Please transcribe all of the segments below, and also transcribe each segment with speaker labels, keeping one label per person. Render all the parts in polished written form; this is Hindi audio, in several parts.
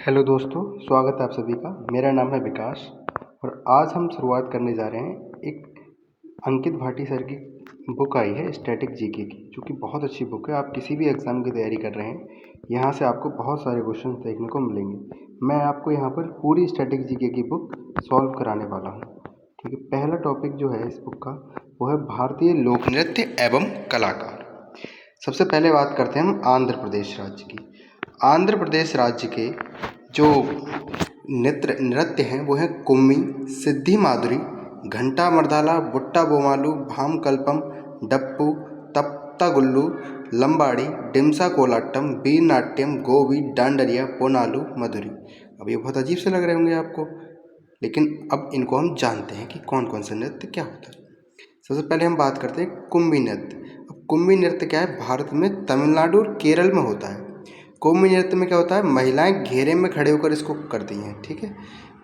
Speaker 1: हेलो दोस्तों, स्वागत है आप सभी का। मेरा नाम है विकास और आज हम शुरुआत करने जा रहे हैं एक अंकित भाटी सर की बुक आई है स्टैटिक जीके की, जो कि बहुत अच्छी बुक है। आप किसी भी एग्ज़ाम की तैयारी कर रहे हैं, यहाँ से आपको बहुत सारे क्वेश्चन देखने को मिलेंगे। मैं आपको यहाँ पर पूरी स्टैटिक जीके की बुक सॉल्व कराने वाला हूँ। ठीक है, पहला टॉपिक जो है इस बुक का वो है भारतीय लोक नृत्य एवं कलाकार। सबसे पहले बात करते हैं हम आंध्र प्रदेश राज्य की। आंध्र प्रदेश राज्य के जो नृत्य हैं वो हैं कुम्मी, सिद्धि माधुरी, घंटा मर्दाला, बुट्टा बोमालू, भाम कल्पम, डप्पू, तप्ता गुल्लू, लंबाड़ी, डिमसा कोलाट्टम, वीर नाट्यम, गोवी, डांडरिया, पोनालू, मधुरी। अब ये बहुत अजीब से लग रहे होंगे आपको, लेकिन अब इनको हम जानते हैं कि कौन कौन सा नृत्य क्या होता है। सबसे पहले हम बात करते हैं कुम्भी नृत्य। अब कुम्भी नृत्य क्या है, भारत में तमिलनाडु और केरल में होता है। कुम्भी नृत्य में क्या होता है, महिलाएं घेरे में खड़े होकर इसको करती हैं। ठीक है,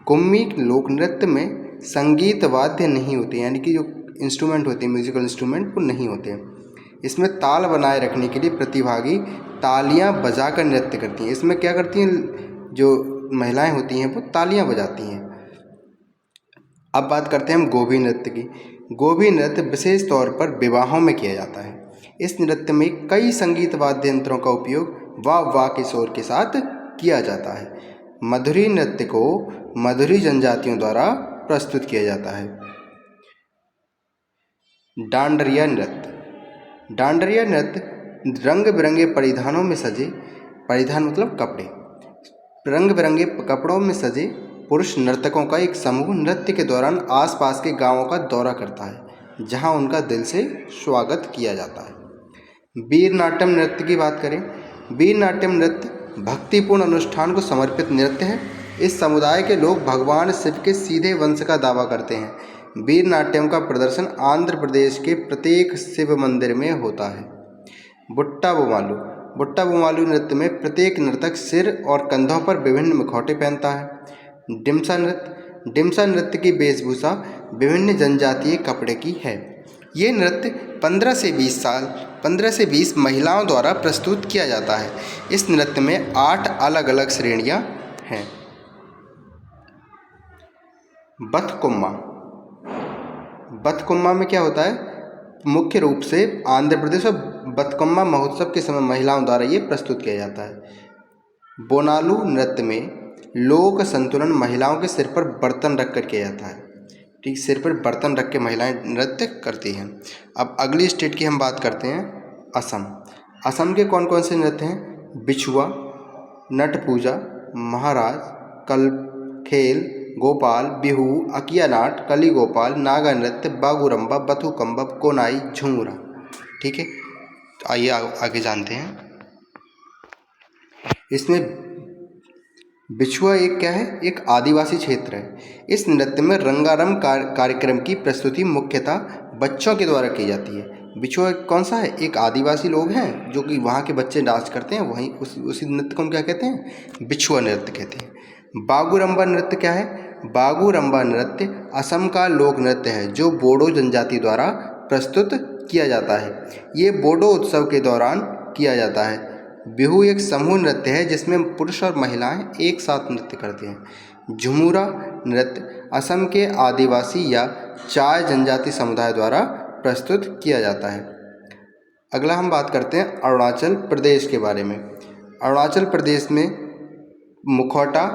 Speaker 1: कुम्भी लोक नृत्य में संगीत वाद्य नहीं होते, यानी कि जो इंस्ट्रूमेंट होते हैं, म्यूजिकल इंस्ट्रूमेंट, वो नहीं होते हैं। इसमें ताल बनाए रखने के लिए प्रतिभागी तालियां बजाकर नृत्य करती हैं। इसमें क्या करती हैं, जो महिलाएं होती हैं वो तालियां बजाती हैं। अब बात करते हैं हम गोभी नृत्य की। गोभी नृत्य विशेष तौर पर विवाहों में किया जाता है। इस नृत्य में कई संगीत वाद्य यंत्रों का उपयोग वाह वाह के शोर के साथ किया जाता है। मधुरी नृत्य को मधुरी जनजातियों द्वारा प्रस्तुत किया जाता है। डांडरिया नृत्य। डांडरिया नृत्य रंग बिरंगे परिधानों में सजे, परिधान मतलब कपड़े, रंग बिरंगे कपड़ों में सजे पुरुष नर्तकों का एक समूह नृत्य के दौरान आसपास के गांवों का दौरा करता है, जहां उनका दिल से स्वागत किया जाता है। वीर नाट्यम नृत्य की बात करें, वीर नाट्यम नृत्य भक्तिपूर्ण अनुष्ठान को समर्पित नृत्य है। इस समुदाय के लोग भगवान शिव के सीधे वंश का दावा करते हैं। वीर नाट्यम का प्रदर्शन आंध्र प्रदेश के प्रत्येक शिव मंदिर में होता है। बुट्टा बोमालू। बुट्टा बोमालू नृत्य में प्रत्येक नर्तक सिर और कंधों पर विभिन्न मुखौटे पहनता है। डिमसा नृत्य। डिमसा नृत्य की वेशभूषा विभिन्न जनजातीय कपड़े की है। ये नृत्य 15 से 20 महिलाओं द्वारा प्रस्तुत किया जाता है। इस नृत्य में 8 अलग अलग श्रेणियां हैं। बथकुम्मा। बथकुम्मा में क्या होता है, मुख्य रूप से आंध्र प्रदेश और बथकुम्मा महोत्सव के समय महिलाओं द्वारा ये प्रस्तुत किया जाता है। बोनालू नृत्य में लोक संतुलन महिलाओं के सिर पर बर्तन रख कर किया जाता है। ठीक, सिर पर बर्तन रख के महिलाएं नृत्य करती हैं। अब अगली स्टेट की हम बात करते हैं, असम। असम के कौन कौन से नृत्य हैं, बिछुआ, नट पूजा, महाराज, कल खेल, गोपाल, बिहू, अकिया नाट, कली गोपाल, नागा नृत्य, बागुरम्बा, बथुकम्बा, कोनाई, झुमुरा। ठीक है, तो आइए आगे जानते हैं। इसमें बिछुआ एक क्या है, एक आदिवासी क्षेत्र है। इस नृत्य में रंगारंग कार्यक्रम की प्रस्तुति मुख्यतः बच्चों के द्वारा की जाती है। बिछुआ कौन सा है, एक आदिवासी लोग हैं जो कि वहाँ के बच्चे डांस करते हैं, वहीं उसी नृत्य को हम क्या कहते हैं, बिछुआ नृत्य कहते हैं। बागुरम्बा नृत्य क्या है, बागुरम्बा नृत्य असम का लोक नृत्य है जो बोडो जनजाति द्वारा प्रस्तुत किया जाता है। ये बोडो उत्सव के दौरान किया जाता है। बिहू एक समूह नृत्य है जिसमें पुरुष और महिलाएं एक साथ नृत्य करते हैं। झुमुरा नृत्य असम के आदिवासी या चाय जनजाति समुदाय द्वारा प्रस्तुत किया जाता है। अगला हम बात करते हैं अरुणाचल प्रदेश के बारे में। अरुणाचल प्रदेश में मुखौटा,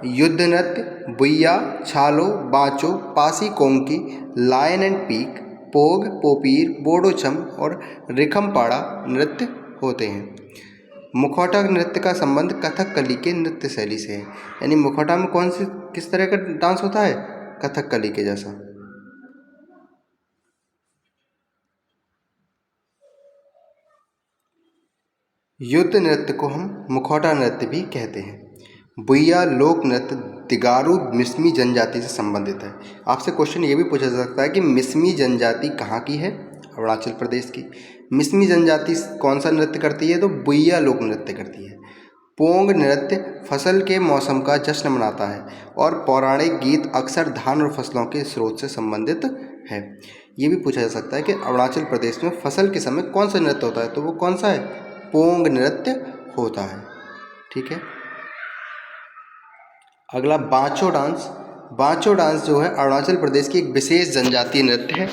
Speaker 1: युद्ध नृत्य, बुइया, छालो, बांचो, Pasi कोंकी, lion and peak, पोग, Popir, बोडोछम और रिखमपाड़ा नृत्य होते हैं। मुखौटा नृत्य का संबंध कथकली के नृत्य शैली से है, यानी मुखौटा में कौन सी किस तरह का डांस होता है, कथकली के जैसा। युद्ध नृत्य को हम मुखौटा नृत्य भी कहते हैं। बुइया लोक नृत्य तिगारू मिसमी जनजाति से संबंधित है। आपसे क्वेश्चन ये भी पूछा जा सकता है कि मिसमी जनजाति कहाँ की है, अरुणाचल प्रदेश की। मिसमी जनजाति कौन सा नृत्य करती है, तो बुइया लोक नृत्य करती है। पोंग नृत्य फसल के मौसम का जश्न मनाता है और पौराणिक गीत अक्सर धान और फसलों के स्रोत से संबंधित है। ये भी पूछा जा सकता है कि अरुणाचल प्रदेश में फसल के समय कौन सा नृत्य होता है, तो वो कौन सा है, पोंग नृत्य होता है। ठीक है, अगला बांचो डांस। बांचो डांस जो है अरुणाचल प्रदेश की एक विशेष जनजातीय नृत्य है।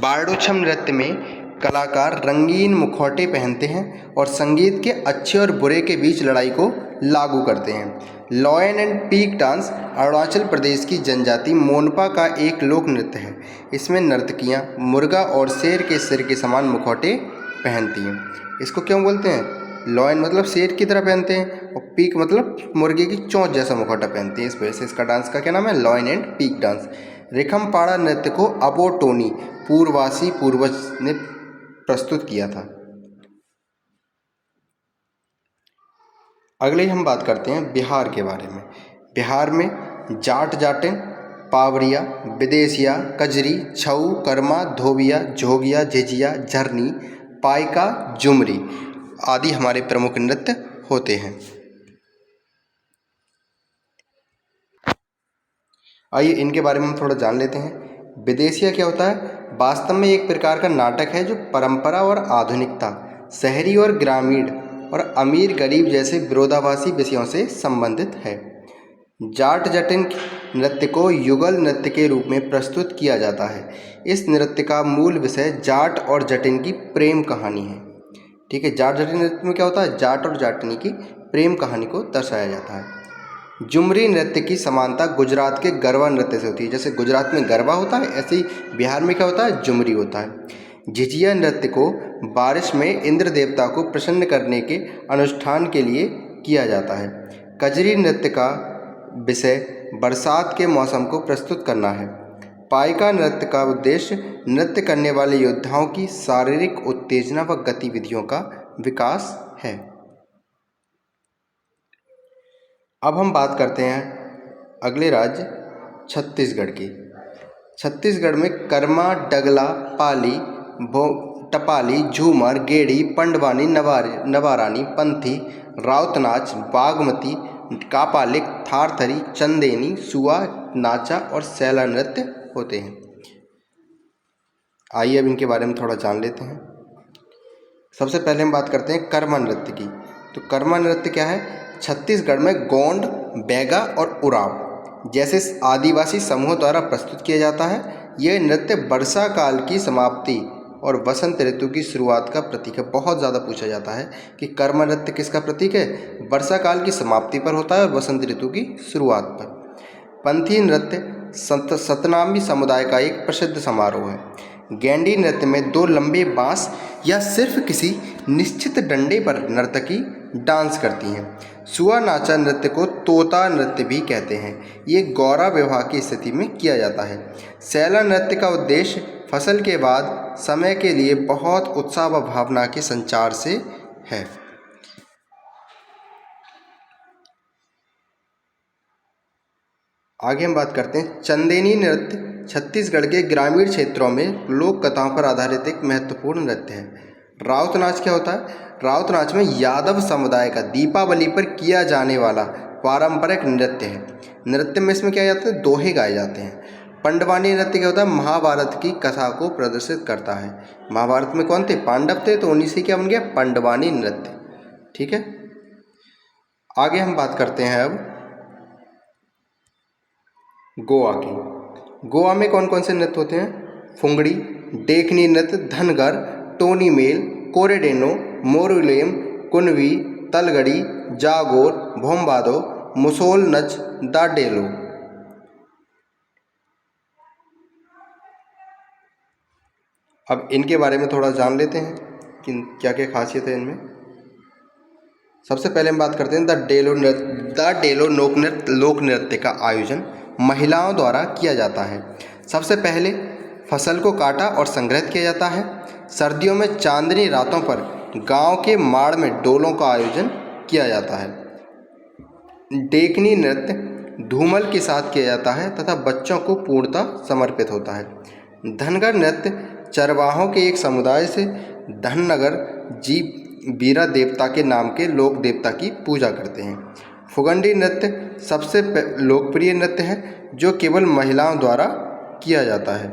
Speaker 1: बारडोछम नृत्य में कलाकार रंगीन मुखौटे पहनते हैं और संगीत के अच्छे और बुरे के बीच लड़ाई को लागू करते हैं। Lion and peak dance Arunachal Pradesh की जनजाति मोनपा का एक लोक नृत्य है। इसमें नर्तकियां मुर्गा और शेर के सिर के समान मुखौटे पहनती हैं। इसको क्यों बोलते हैं? लॉयन मतलब शेर की तरह पहनते हैं और पीक मतलब मुर्गे की चोंच जैसा मुखौटा पहनते हैं। इस वजह से इसका डांस का क्या नाम है? Lion and peak dance. Rikhampada नृत्य को अबोटोनी पूर्ववासी पूर्वज ने प्रस्तुत किया था। अगले हम बात करते हैं बिहार के बारे में। बिहार में जाट जाटिन, पावरिया, विदेशिया, कजरी, छऊ, कर्मा, धोबिया, जोगिया, झिझिया, झरनी, पाइका, झुमरी आदि हमारे प्रमुख नृत्य होते हैं। आइए इनके बारे में हम थोड़ा जान लेते हैं। विदेशिया क्या होता है? वास्तव में एक प्रकार का नाटक है जो परंपरा और आधुनिकता, शहरी और ग्रामीण और अमीर गरीब जैसे विरोधाभासी विषयों से संबंधित है। जाट जटिन नृत्य को युगल नृत्य के रूप में प्रस्तुत किया जाता है। इस नृत्य का मूल विषय जाट और जटिन की प्रेम कहानी है। ठीक है, जाट जटिन नृत्य में क्या होता है? जाट और जाटनी की प्रेम कहानी को दर्शाया जाता है। झुमरी नृत्य की समानता गुजरात के गरबा नृत्य से होती है। जैसे गुजरात में गरबा होता है, ऐसे ही बिहार में क्या होता है? झुमरी होता है। झिझिया नृत्य को बारिश में इंद्र देवता को प्रसन्न करने के अनुष्ठान के लिए किया जाता है। कजरी नृत्य का विषय बरसात के मौसम को प्रस्तुत करना है। पाइका नृत्य का उद्देश्य नृत्य करने वाले योद्धाओं की शारीरिक उत्तेजना व गतिविधियों का विकास है। अब हम बात करते हैं अगले राज्य छत्तीसगढ़ की। छत्तीसगढ़ में कर्मा, डगला, पाली, टपाली, झूमर, गेड़ी, पंडवानी, नवारानी, पंथी, राउतनाच, बागमती, कापालिक, थारथरी, चंदेनी, सुआ, नाचा और सैला नृत्य होते हैं। आइए अब इनके बारे में थोड़ा जान लेते हैं। सबसे पहले हम बात करते हैं कर्मा नृत्य की। तो कर्मा नृत्य क्या है? छत्तीसगढ़ में गोंड, बैगा और उराव जैसे आदिवासी समूहों द्वारा प्रस्तुत किया जाता है। यह नृत्य वर्षा काल की समाप्ति और वसंत ऋतु की शुरुआत का प्रतीक है। बहुत ज़्यादा पूछा जाता है कि कर्मा नृत्य किसका प्रतीक है? वर्षा काल की समाप्ति पर होता है और वसंत ऋतु की शुरुआत पर। पंथी नृत्य सतनामी समुदाय का एक प्रसिद्ध समारोह है। गैंडी नृत्य में दो लंबे बांस या सिर्फ किसी निश्चित डंडे पर नर्तकी डांस करती हैं। सुआ नाचा नृत्य को तोता नृत्य भी कहते हैं। ये गौरा विवाह की स्थिति में किया जाता है। सैला नृत्य का उद्देश्य फसल के बाद समय के लिए बहुत उत्साह व भावना के संचार से है। आगे हम बात करते हैं चंदेनी नृत्य। छत्तीसगढ़ के ग्रामीण क्षेत्रों में लोक कथाओं पर आधारित एक महत्वपूर्ण नृत्य है। राउत नाच क्या होता है? राउत नाच में यादव समुदाय का दीपावली पर किया जाने वाला पारंपरिक नृत्य है। नृत्य में इसमें क्या जाता है? दोहे गाए जाते हैं। पंडवानी नृत्य क्या होता है? महाभारत की कथा को प्रदर्शित करता है। महाभारत में कौन थे? पांडव थे, तो उन्हीं से क्या बन गया? पंडवानी नृत्य। ठीक है, आगे हम बात करते हैं अब गोवा की। गोवा में कौन कौन से नृत्य होते हैं? फुंगड़ी, देखनी नृत्य, धनगर, टोनी मेल, कोरेडेनो, मोरुलेम, कुनवी, तलगड़ी, जागोर, भोम्बादो, मुसोल नच, दाडेलो। अब इनके बारे में थोड़ा जान लेते हैं कि क्या क्या खासियत है इनमें। सबसे पहले हम बात करते हैं द डेलो लोक नृत्य का आयोजन महिलाओं द्वारा किया जाता है। सबसे पहले फसल को काटा और संग्रहित किया जाता है। सर्दियों में चांदनी रातों पर गांव के माड़ में डोलों का आयोजन किया जाता है। देखनी नृत्य धूमल के साथ किया जाता है तथा बच्चों को पूर्णतः समर्पित होता है। धनगर नृत्य चरवाहों के एक समुदाय से धनगर बीरा देवता के नाम के लोक देवता की पूजा करते हैं। फुगंडी नृत्य सबसे लोकप्रिय नृत्य है जो केवल महिलाओं द्वारा किया जाता है।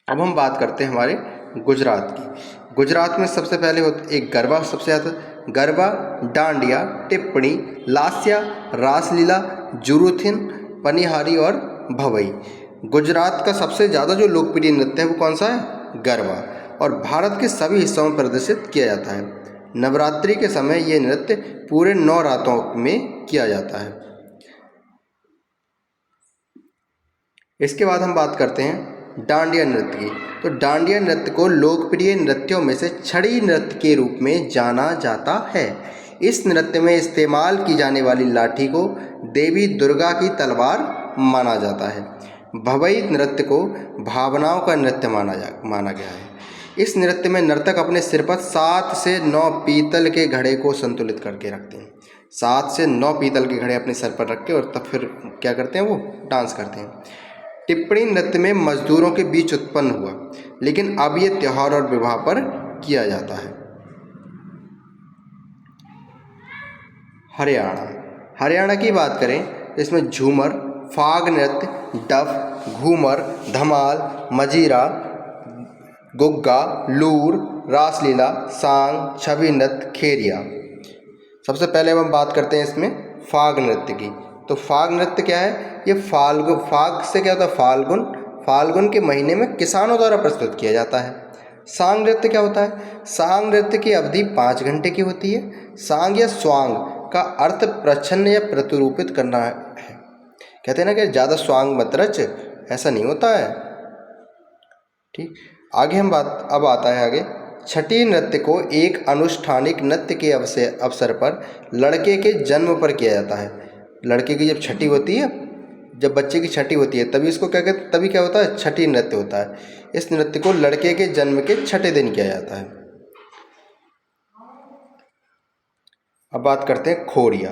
Speaker 1: अब हम बात करते हैं हमारे गुजरात की। गुजरात में सबसे पहले एक गरबा सबसे ज़्यादा गरबा, डांडिया, टिप्पणी, लास्या, रासलीला, जुरुथिन, पनिहारी और भवई। गुजरात का सबसे ज़्यादा जो लोकप्रिय नृत्य है वो कौन सा है? गरबा। और भारत के सभी हिस्सों में प्रदर्शित किया जाता है। नवरात्रि के समय ये नृत्य पूरे 9 रातों में किया जाता है। इसके बाद हम बात करते हैं डांडिया नृत्य की। तो डांडिया नृत्य को लोकप्रिय नृत्यों में से छड़ी नृत्य के रूप में जाना जाता है। इस नृत्य में इस्तेमाल की जाने वाली लाठी को देवी दुर्गा की तलवार माना जाता है। भवई नृत्य को भावनाओं का नृत्य माना गया है। इस नृत्य में नर्तक अपने सिर पर 7 से 9 पीतल के घड़े को संतुलित करके रखते हैं। 7 से 9 पीतल के घड़े अपने सर पर रख के और तब फिर क्या करते हैं? वो डांस करते हैं। टिप्पणी नृत्य में मजदूरों के बीच उत्पन्न हुआ, लेकिन अब ये त्योहार और विवाह पर किया जाता है। हरियाणा की बात करें तो इसमें झूमर, फाग नृत्य, डफ, घूमर, धमाल, मजीरा, गुग्गा, लूर, रासलीला, सांग, छवि नृत्य, खेरिया। सबसे पहले हम बात करते हैं इसमें फाग नृत्य की। तो फाग नृत्य क्या है? ये फाग से क्या होता है? फाल्गुन के महीने में किसानों द्वारा प्रस्तुत किया जाता है। सांग नृत्य क्या होता है? सांग नृत्य की अवधि 5 घंटे की होती है। सांग या स्वांग का अर्थ प्रच्छन्न या प्रतिरूपित करना है। कहते हैं ना कि ज़्यादा स्वांग मत रच, ऐसा नहीं होता है। ठीक, आगे अब आता है आगे। छठी नृत्य को एक अनुष्ठानिक नृत्य के अवसर पर लड़के के जन्म पर किया जाता है। लड़के की जब छठी होती है, जब बच्चे की छठी होती है, तभी इसको तभी क्या होता है? छठी नृत्य होता है। इस नृत्य को लड़के के जन्म के छठे दिन किया जाता है। अब बात करते हैं खोरिया।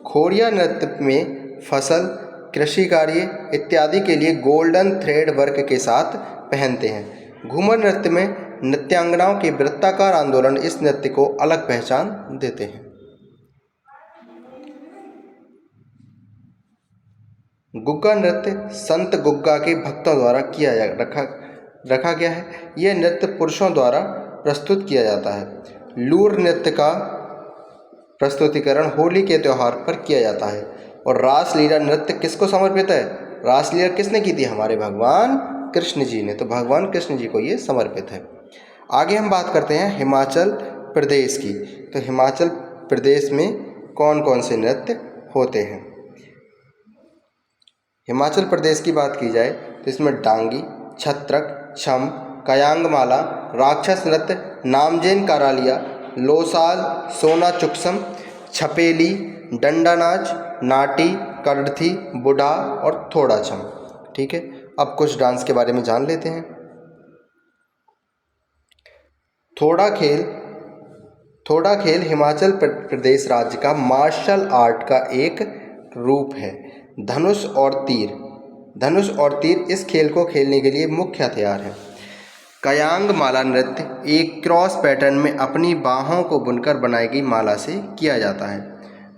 Speaker 1: खोरिया नृत्य में फसल, कृषि कार्य इत्यादि के लिए गोल्डन थ्रेड वर्क के साथ पहनते हैं। घूमर नृत्य में नृत्यांगनाओं के वृत्ताकार आंदोलन इस नृत्य को अलग पहचान देते हैं। गुग्गा नृत्य संत गुग्गा के भक्तों द्वारा रखा गया है। यह नृत्य पुरुषों द्वारा प्रस्तुत किया जाता है। लूर नृत्य का प्रस्तुतिकरण होली के त्यौहार पर किया जाता है। और रासलीला नृत्य किसको समर्पित है? रासलीला किसने की थी? हमारे भगवान कृष्ण जी ने। तो भगवान कृष्ण जी को ये समर्पित है। आगे हम बात करते हैं हिमाचल प्रदेश की। तो हिमाचल प्रदेश में कौन कौन से नृत्य होते हैं? हिमाचल प्रदेश की बात की जाए तो इसमें डांगी, छत्रक, छम, कयांगमाला, राक्षस नृत्य, नामजेन कारालिया, लोसाल, सोना चुक्सम, छपेली, डंडा नाच, नाटी, करथी, बुढ़ा और थोड़ा छम। ठीक है, अब कुछ डांस के बारे में जान लेते हैं। थोड़ा खेल हिमाचल प्रदेश राज्य का मार्शल आर्ट का एक रूप है। धनुष और तीर इस खेल को खेलने के लिए मुख्य हथियार है। कयांग माला नृत्य एक क्रॉस पैटर्न में अपनी बाहों को बुनकर बनाई गई माला से किया जाता है।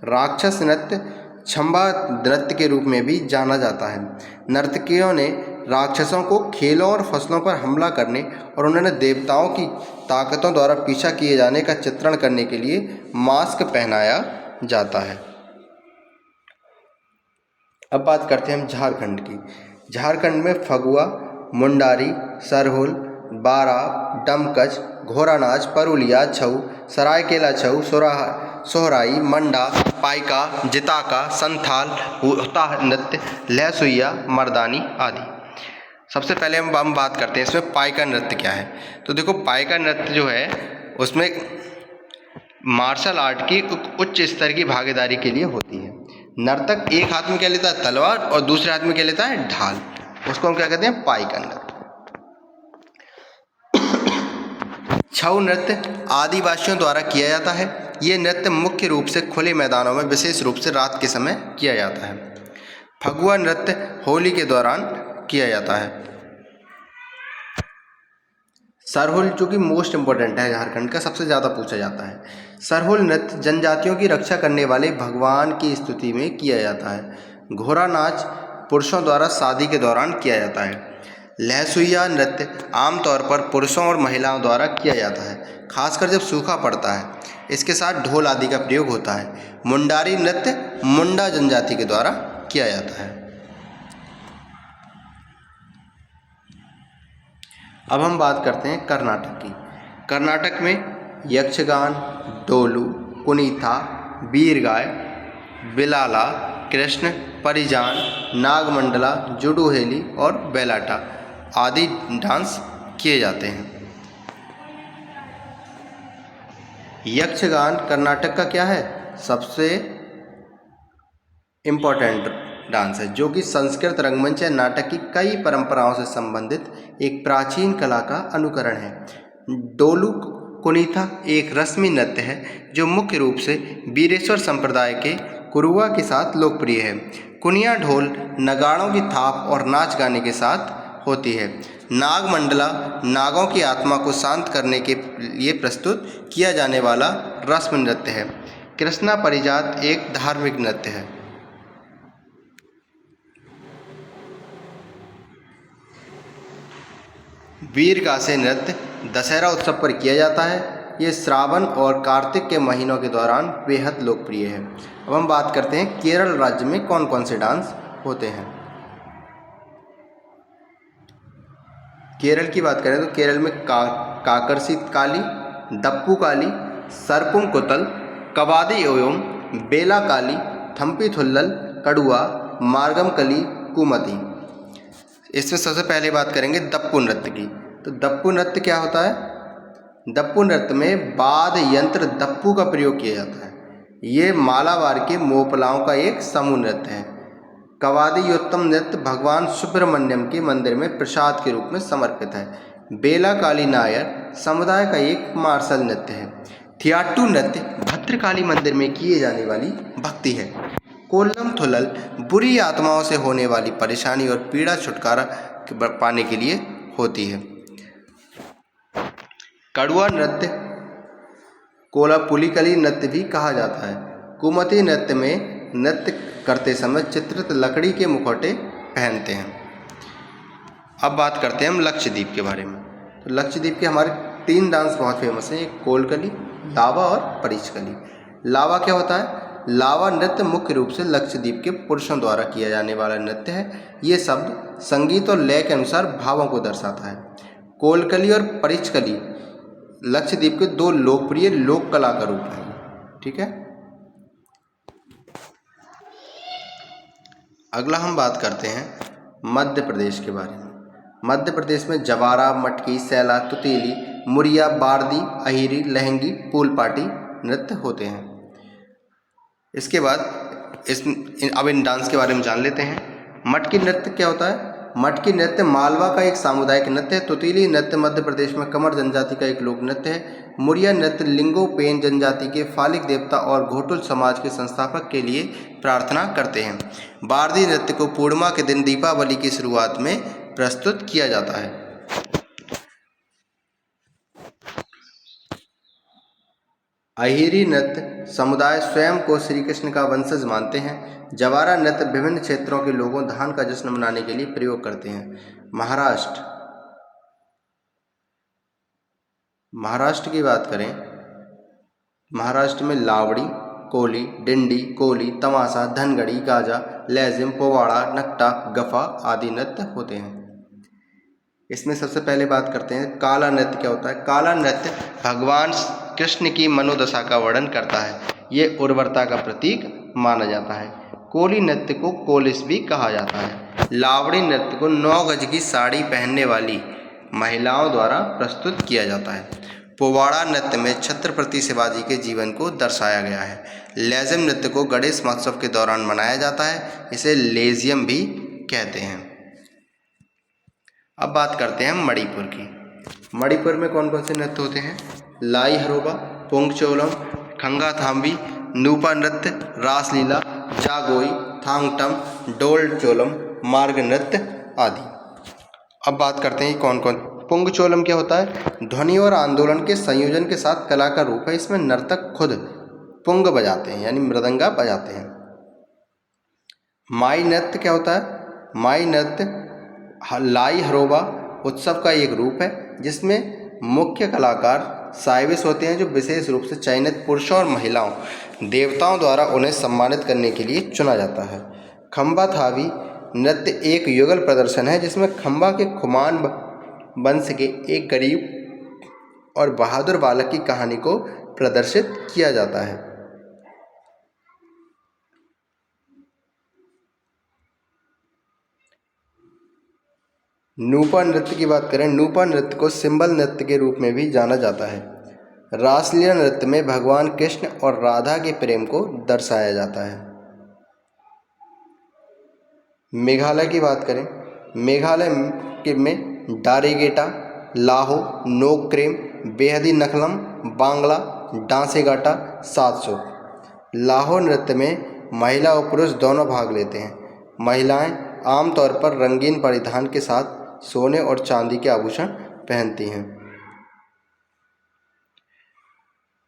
Speaker 1: राक्षस नृत्य छंबा नृत्य के रूप में भी जाना जाता है। नर्तकियों ने राक्षसों को खेलों और फसलों पर हमला करने और उन्होंने देवताओं की ताकतों द्वारा पीछा किए जाने का चित्रण करने के लिए मास्क पहनाया जाता है। अब बात करते हैं हम झारखंड की। झारखंड में फगुआ, मुंडारी, सरहुल, बारा, डमकच, घोड़ा नाच, परुलिया छऊ, सरायकेला छऊ, सोहराई, मंडा, पाइका, जिताका, संथाल, हुता नृत्य, लहसुइया, मर्दानी आदि। सबसे पहले हम बात करते हैं इसमें पाइका नृत्य क्या है। तो देखो, पाइका नृत्य जो है उसमें मार्शल आर्ट की उच्च स्तर की भागीदारी के लिए होती है। नर्तक एक हाथ में क्या लेता है? तलवार, और दूसरे हाथ में क्या लेता है? ढाल। उसको हम क्या कहते हैं? पाइका नृत्य। छऊ नृत्य आदिवासियों द्वारा किया जाता है। ये नृत्य मुख्य रूप से खुले मैदानों में विशेष रूप से रात के समय किया जाता है। फगुआ नृत्य होली के दौरान किया जाता है। सरहुल जो कि मोस्ट इम्पोर्टेंट है, झारखंड का सबसे ज़्यादा पूछा जाता है। सरहुल नृत्य जनजातियों की रक्षा करने वाले भगवान की स्तुति में किया जाता है। घोड़ा नाच पुरुषों द्वारा शादी के दौरान किया जाता है। लहसुइया नृत्य आमतौर पर पुरुषों और महिलाओं द्वारा किया जाता है, खासकर जब सूखा पड़ता है। इसके साथ ढोल आदि का प्रयोग होता है। मुंडारी नृत्य मुंडा जनजाति के द्वारा किया जाता है। अब हम बात करते हैं कर्नाटक की। कर्नाटक में यक्षगान, डोलू, कुनीथा, वीरगाय, बिलाला, कृष्ण, परिजान, नागमंडला, जुडुहेली और बेलाटा आदि डांस किए जाते हैं। यक्षगान कर्नाटक का क्या है? सबसे इम्पोर्टेंट डांस है, जो कि संस्कृत रंगमंच या नाटक की कई परंपराओं से संबंधित एक प्राचीन कला का अनुकरण है। डोलू कुनीथा एक रस्मी नृत्य है जो मुख्य रूप से वीरेश्वर संप्रदाय के कुरुआ के साथ लोकप्रिय है। कुनिया ढोल, नगाड़ों की थाप और नाच गाने के साथ होती है। नागमंडला नागों की आत्मा को शांत करने के लिए प्रस्तुत किया जाने वाला रस्म नृत्य है। कृष्णा परिजात एक धार्मिक नृत्य है। वीरगासे नृत्य दशहरा उत्सव पर किया जाता है। ये श्रावण और कार्तिक के महीनों के दौरान बेहद लोकप्रिय है। अब हम बात करते हैं केरल राज्य में कौन कौन से डांस होते हैं। केरल की बात करें तो केरल में काकरसी काली, दप्पू काली, सरपुंग कुतल, कवादी एवं बेला काली, थम्पी थुल्लल, कड़ुआ, मार्गम कली, कुमती। इसमें सबसे पहले बात करेंगे दप्पू नृत्य की। तो दप्पू नृत्य क्या होता है? दप्पू नृत्य में वाद्य यंत्र दप्पू का प्रयोग किया जाता है। ये मालाबार के मोपलाओं का एक समूह नृत्य है। कवादियोत्तम नृत्य भगवान सुब्रमण्यम के मंदिर में प्रसाद के रूप में समर्पित है। बेला काली नायर समुदाय का एक मार्शल नृत्य है। थियाट्टू नृत्य भद्रकाली मंदिर में किए जाने वाली भक्ति है। कोल्लम थुल्लल बुरी आत्माओं से होने वाली परेशानी और पीड़ा छुटकारा पाने के लिए होती है। कड़ुआ नृत्य कोलापुलिकली नृत्य भी कहा जाता है। कुमती नृत्य में नृत्य करते समय चित्रित लकड़ी के मुखौटे पहनते हैं। अब बात करते हैं हम लक्षद्वीप के बारे में। तो लक्षद्वीप के हमारे 3 डांस बहुत फेमस हैं, एक कोलकली, लावा और परिचकली। लावा क्या होता है? लावा नृत्य मुख्य रूप से लक्षद्वीप के पुरुषों द्वारा किया जाने वाला नृत्य है। ये शब्द संगीत और लय के अनुसार भावों को दर्शाता है। कोलकली और परिचकली लक्षद्वीप के 2 लोकप्रिय लोक कला का रूप है। ठीक है। अगला हम बात करते हैं मध्य प्रदेश के बारे में। मध्य प्रदेश में जवारा, मटकी, सैला, तुतीली, मुरिया, बारदी, अहिरी, लहंगी, पूलपाटी नृत्य होते हैं। इसके बाद अब इन डांस के बारे में जान लेते हैं। मटकी नृत्य क्या होता है? मटकी नृत्य मालवा का एक सामुदायिक नृत्य है। तुतीली नृत्य मध्य प्रदेश में कमर जनजाति का एक लोक नृत्य है। मुरिया नृत्य लिंगोपेन जनजाति के फालिक देवता और घोटुल समाज के संस्थापक के लिए प्रार्थना करते हैं। बारदी नृत्य को पूर्णिमा के दिन दीपावली की शुरुआत में प्रस्तुत किया जाता है। अहिरी नृत्य समुदाय स्वयं को श्री कृष्ण का वंशज मानते हैं। जवारा नृत्य विभिन्न क्षेत्रों के लोगों धान का जश्न मनाने के लिए प्रयोग करते हैं। महाराष्ट्र की बात करें, महाराष्ट्र में लावड़ी, कोली, डिंडी, कोली, तमाशा, धनगड़ी, गाजा, लेजिम, पोवाड़ा, नकटा, गफा आदि नृत्य होते हैं। इसमें सबसे पहले बात करते हैं काला नृत्य क्या होता है। काला नृत्य भगवान कृष्ण की मनोदशा का वर्णन करता है। ये उर्वरता का प्रतीक माना जाता है। कोली नृत्य को कोलिस भी कहा जाता है। लावड़ी नृत्य को 9 गज की साड़ी पहनने वाली महिलाओं द्वारा प्रस्तुत किया जाता है। पोवाड़ा नृत्य में छत्रपति शिवाजी के जीवन को दर्शाया गया है। लेजिम नृत्य को गणेश महोत्सव के दौरान मनाया जाता है। इसे लेजियम भी कहते हैं। अब बात करते हैं मणिपुर की। मणिपुर में कौन कौन से नृत्य होते हैं? लाई हरोबा, पोंगचोलम, खंगा थाम्बी, नूपा नृत्य, रासलीला, जागोई, थांगटम, डोल चोलम, मार्ग नृत्य आदि। अब बात करते हैं कौन कौन। पुंगचोलम क्या होता है? ध्वनि और आंदोलन के संयोजन के साथ कला का रूप है। इसमें नर्तक खुद पुंग बजाते हैं यानी मृदंगा बजाते हैं। माई नृत्य क्या होता है? माई नृत्य लाई हरोबा उत्सव का एक रूप है जिसमें मुख्य कलाकार साइविस होते हैं, जो विशेष रूप से चयनित पुरुषों और महिलाओं देवताओं द्वारा उन्हें सम्मानित करने के लिए चुना जाता है। खंबा थावी नृत्य एक युगल प्रदर्शन है जिसमें खंबा के खुमान वंश के एक गरीब और बहादुर बालक की कहानी को प्रदर्शित किया जाता है। नूपा नृत्य की बात करें, नूपा नृत्य को सिंबल नृत्य के रूप में भी जाना जाता है। रासलीला नृत्य में भगवान कृष्ण और राधा के प्रेम को दर्शाया जाता है। मेघालय की बात करें, मेघालय में डारीगेटा, लाहो, नोक्रेम, बेहदी नखलम, बांग्ला, डांसेगाटा, सातसो। लाहो नृत्य में महिला और पुरुष दोनों भाग लेते हैं। महिलाएं आमतौर पर रंगीन परिधान के साथ सोने और चांदी के आभूषण पहनती हैं।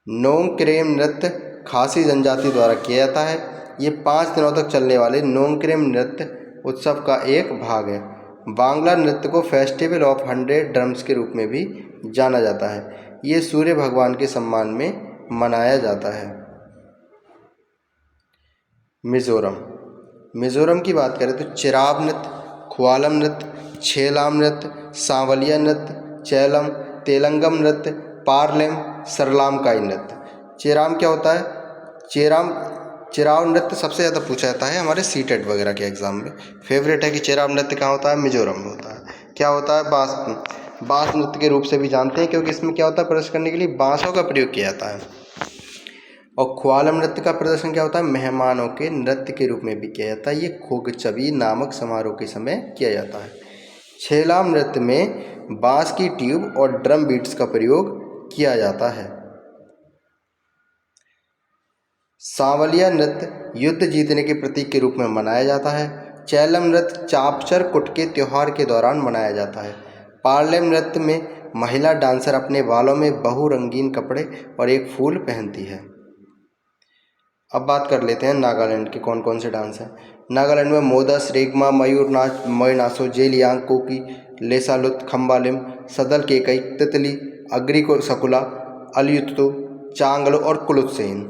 Speaker 1: नोंगक्रेम नृत्य खासी जनजाति द्वारा किया जाता है। ये 5 दिनों तक चलने वाले नोंगक्रेम नृत्य उत्सव का एक भाग है। बांग्ला नृत्य को फेस्टिवल ऑफ 100 ड्रम्स के रूप में भी जाना जाता है। ये सूर्य भगवान के सम्मान में मनाया जाता है। मिज़ोरम, मिज़ोरम की बात करें तो चिराब नृत्य, ख्वालम नृत्य, छेलाम नृत्य, सांवलिया नृत्य, चैलम, तेलंगम नृत्य, पारलेम, सरलामकाई नृत्य। चेराम क्या होता है? चिराव नृत्य सबसे ज़्यादा पूछा जाता है हमारे सीटेट वगैरह के एग्ज़ाम में। फेवरेट है कि चिराव नृत्य कहाँ होता है? मिजोरम में होता है। क्या होता है? बाँस नृत्य के रूप से भी जानते हैं, क्योंकि इसमें क्या होता है, प्रदर्शन करने के लिए बाँसों का प्रयोग किया जाता है। और ख्वालम नृत्य का प्रदर्शन क्या होता है? मेहमानों के नृत्य के रूप में भी किया जाता है। ये खोगचबी नामक समारोह के समय किया जाता है। छेलाम नृत्य में बाँस की ट्यूब और ड्रम बीट्स का प्रयोग किया जाता है। सांवलिया नृत्य युद्ध जीतने के प्रतीक के रूप में मनाया जाता है। चैलम नृत्य चापचर कुट के त्यौहार के दौरान मनाया जाता है। पारलेम नृत्य में महिला डांसर अपने बालों में बहुरंगीन कपड़े और एक फूल पहनती है। अब बात कर लेते हैं नागालैंड के कौन कौन से डांस हैं। नागालैंड में मोदस, रेगमा, मयूर नाच, मोयनासो, जेलियांग, कोकी, लेसालुत, खम्बालिम, सदल केकई, तितली, अग्री को सकुला, अलियुत्तो, चांगलो और कुलुत्सेन।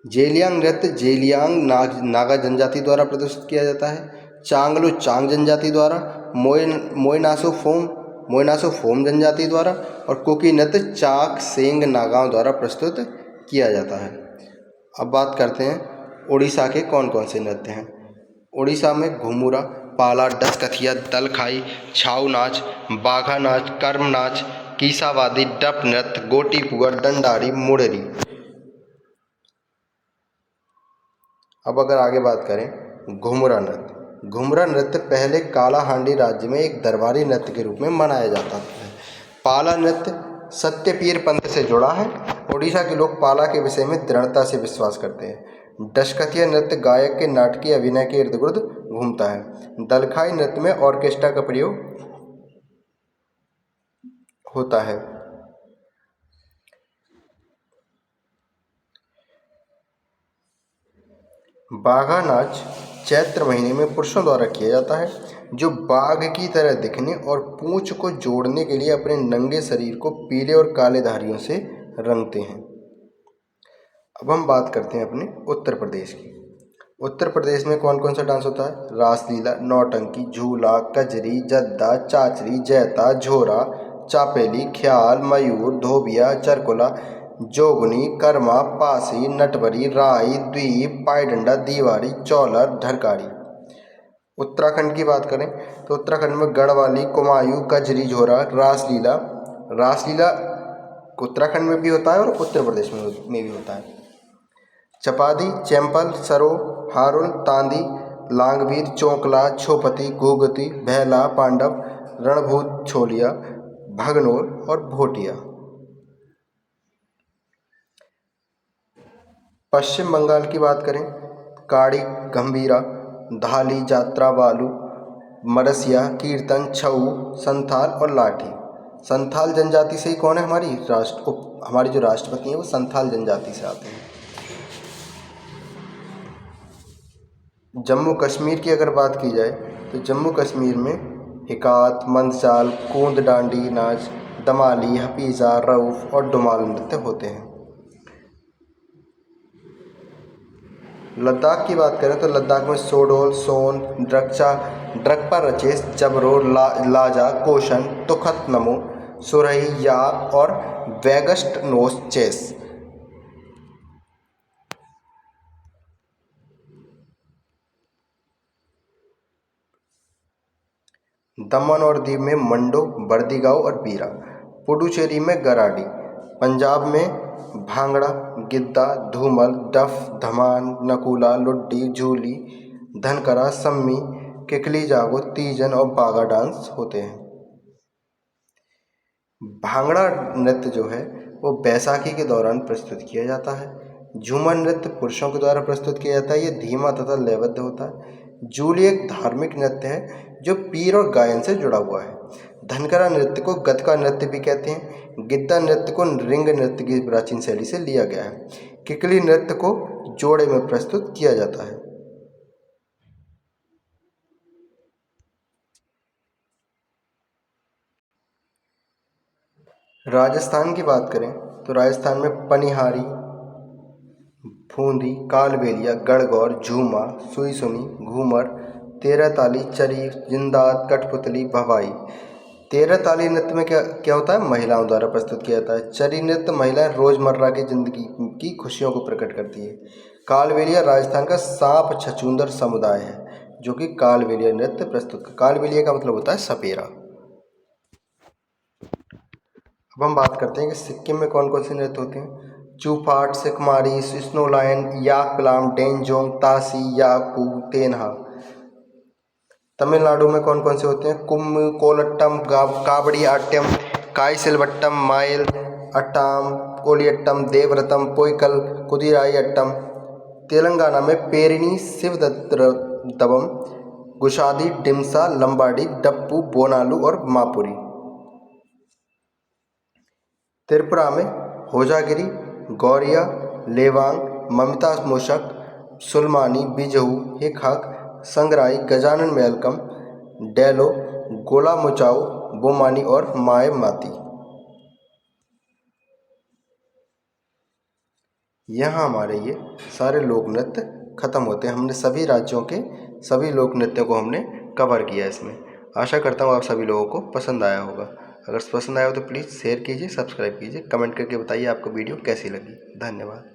Speaker 1: जेलियांग नृत्य जेलियांग नागा जनजाति द्वारा प्रदर्शित किया जाता है। चांगलो चांग जनजाति द्वारा, मोयनासो फोम जनजाति द्वारा और कुकी नृत्य चाक सेंग नागाओं द्वारा प्रस्तुत किया जाता है। अब बात करते हैं उड़ीसा के कौन कौन से नृत्य हैं। उड़ीसा में घुमुरा, पाला, डसकथिया, दलखाई, छाऊ नाच, बाघा नाच, कर्म नाच, कीसावादी, डप नृत्य, गोटी पुआ, डंडारी, मुड़री। अब अगर आगे बात करें घुमुरा नृत्य, घुमुरा नृत्य पहले कालाहांडी राज्य में एक दरबारी नृत्य के रूप में मनाया जाता है। पाला नृत्य सत्यपीर पंथ से जुड़ा है। उड़ीसा के लोग पाला के विषय में दृढ़ता से विश्वास करते हैं। डशकथिया नृत्य गायक के नाटकीय अभिनय के इर्द गिर्द घूमता है। दलखाई नृत्य में ऑर्केस्ट्रा का प्रयोग होता है। बाघा नाच चैत्र महीने में पुरुषों द्वारा किया जाता है, जो बाघ की तरह दिखने और पूंछ को जोड़ने के लिए अपने नंगे शरीर को पीले और काले धारियों से रंगते हैं। अब हम बात करते हैं अपने उत्तर प्रदेश की। उत्तर प्रदेश में कौन कौन सा डांस होता है? रासलीला, नौटंकी, झूला, कजरी, जद्दा, चाचरी, जैता, झोरा, चापेली, ख्याल, मयूर, धोबिया, चरकुला, जोगनी, कर्मा, पासी, नटवरी, राई, द्वीप, पाईडंडा, दीवारी, चौलर, ढरकारी। उत्तराखंड की बात करें तो उत्तराखंड में गढ़वाली, कुमायूं, कजरी, झोरा, रासलीला। रासलीला उत्तराखंड में भी होता है और उत्तर प्रदेश में भी होता है। चपादी, चैंपल, सरो, हारुल, तांदी, लांगवीर, चौकला, छोपती, घूगती, भैला, पांडव, रणभूत, छोलिया, भगनोर और भोटिया। पश्चिम बंगाल की बात करें, काड़ी, गंभीरा, धाली, जात्रा, बालू, मरसिया, कीर्तन, छऊ, संथाल और लाठी। संथाल जनजाति से ही कौन है? हमारी जो राष्ट्रपति हैं वो संथाल जनजाति से आते हैं। जम्मू कश्मीर की अगर बात की जाए तो जम्मू कश्मीर में हिकात, मंदचाल, कूंद डांडी नाच, दमाली, हफीज़ा, रऊफ और डुमाल नृत्य होते हैं। लद्दाख की बात करें तो लद्दाख में सोडोल, सोन, ड्रक्चा, ड्रकपा रचेस, जबरो, लाजा, कोशन, तुखत नमो, सुरही, याक और वैगस्ट नोस चेस। दमन और दीव में मंडो, बर्दिगांव और बीरा। पुडुचेरी में गराडी। पंजाब में भांगड़ा, गिद्दा, धूमल, डफ, धमान, नकूला, लुड्डी, झूली, धनकरा, सम्मी, किकली जागो, तीजन और बागा डांस होते हैं। भांगड़ा नृत्य जो है वो बैसाखी के दौरान प्रस्तुत किया जाता है। झूमर नृत्य पुरुषों के द्वारा प्रस्तुत किया जाता है। ये धीमा तथा लयबद्ध होता है। जूली एक धार्मिक नृत्य है जो पीर और गायन से जुड़ा हुआ है। धनकरा नृत्य को गतका नृत्य भी कहते हैं। गिद्दा नृत्य को रिंग नृत्य की प्राचीन शैली से लिया गया है। किकली नृत्य को जोड़े में प्रस्तुत किया जाता है। राजस्थान की बात करें तो राजस्थान में पनिहारी, फूंदी, कालबेलिया, गणगौर, झूमा, सुईसुनी, घूमर, तेरह ताली, चरी, जिंदात, कठपुतली, भवाई। तेरह ताली नृत्य में क्या क्या होता है, महिलाओं द्वारा प्रस्तुत किया जाता है। चरी नृत्य महिलाएं रोजमर्रा की जिंदगी की खुशियों को प्रकट करती है। कालबेलिया राजस्थान का सांप छछूंदर समुदाय है जो कि कालबेलिया नृत्य प्रस्तुत। कालबेलिया का मतलब होता है सपेरा। अब हम बात करते हैं कि सिक्किम में कौन कौन से नृत्य होते हैं। चूफाट, सिकमारी, स्नो लायन, याक प्लाम, डेंजोंग, तासी, याकू, तेनहा। तमिलनाडु में कौन कौन से होते हैं। कुम, कोलट्टम, काबड़ी आट्यम, काई सिलवट्टम, माइल अट्टाम, कोलियट्टम, देवरतम, पोइकल, कुदिराई अट्टम। तेलंगाना में पेरिनी, शिवदत्तम, गुशादी, डिमसा, लंबाडी, डप्पू, बोनालू और मापुरी। त्रिपुरा में होजागिरी, गौरिया, लेवांग, ममिता मूषक, सुलमानी, बिजहू, हिकहक, संगराई, गजानन मेलकम, डेलो, गोला मुचाऊ, बोमानी और माए माती। यहाँ हमारे ये सारे लोक नृत्य खत्म होते हैं। हमने सभी राज्यों के सभी लोक नृत्यों को हमने कवर किया इसमें। आशा करता हूँ आप सभी लोगों को पसंद आया होगा। अगर पसंद आया हो तो प्लीज़ शेयर कीजिए, सब्सक्राइब कीजिए, कमेंट करके बताइए आपको वीडियो कैसी लगी। धन्यवाद।